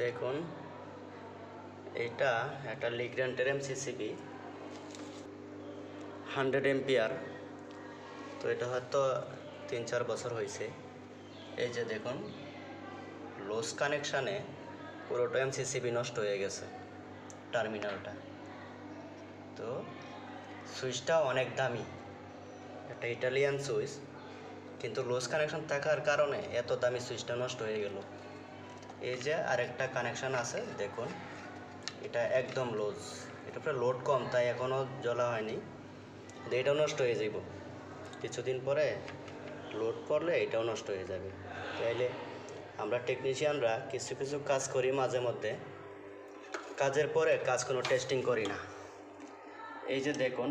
দেখুন, এটা একটা লিগ্রান্টের এমসিসিবি 100 এম্পিয়ার। তো এটা হয়তো 3-4 বছর হয়েছে। এই যে দেখুন, লস কানেকশানে পুরোটা এমসিসিবি নষ্ট হয়ে গেছে, টার্মিনালটা। তো সুইচটা অনেক দামি, একটা ইটালিয়ান সুইচ, কিন্তু লস কানেকশন থাকার কারণে এত দামি সুইচটা নষ্ট হয়ে গেল। এই যে আরেকটা কানেকশান আছে, দেখুন এটা একদম লুজ, এটা প্রায় লোড কম, তাই এখনও জ্বলা হয়নি। এটাও নষ্ট হয়ে যাব কিছুদিন পরে, লোড পড়লে এটাও নষ্ট হয়ে যাবে। তাইলে আমরা টেকনিশিয়ানরা কিছু কিছু কাজ করি মাঝে মধ্যে, কাজের পরে কাজ কোনো টেস্টিং করি না। এই যে দেখুন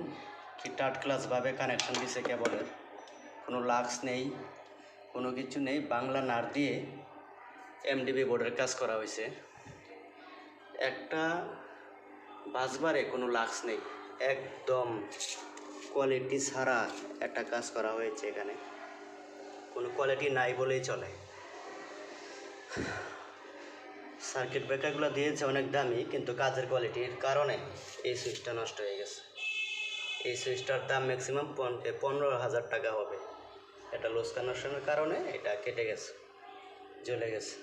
কি টাট ক্লাসভাবে কানেকশন দিছে কেবলের, কোনো লাক্স নেই, কোনো কিছু নেই, বাংলা নার দিয়ে এমডিবি বোর্ডের কাজ করা হয়েছে। একটা বাসবারে কোনো লাক্স নেই, একদম কোয়ালিটি ছাড়া একটা কাজ করা হয়েছে। এখানে কোনো কোয়ালিটি নাই বলেই চলে। সার্কিট ব্রেকারগুলো দিয়েছে অনেক দামি, কিন্তু কাজের কোয়ালিটির কারণে এই সুইচটা নষ্ট হয়ে গেছে। এই সুইচটার দাম ম্যাক্সিমাম 15,000 টাকা হবে। এটা লস কানেকশনের কারণে এটা কেটে গেছে, জ্বলে গেছে।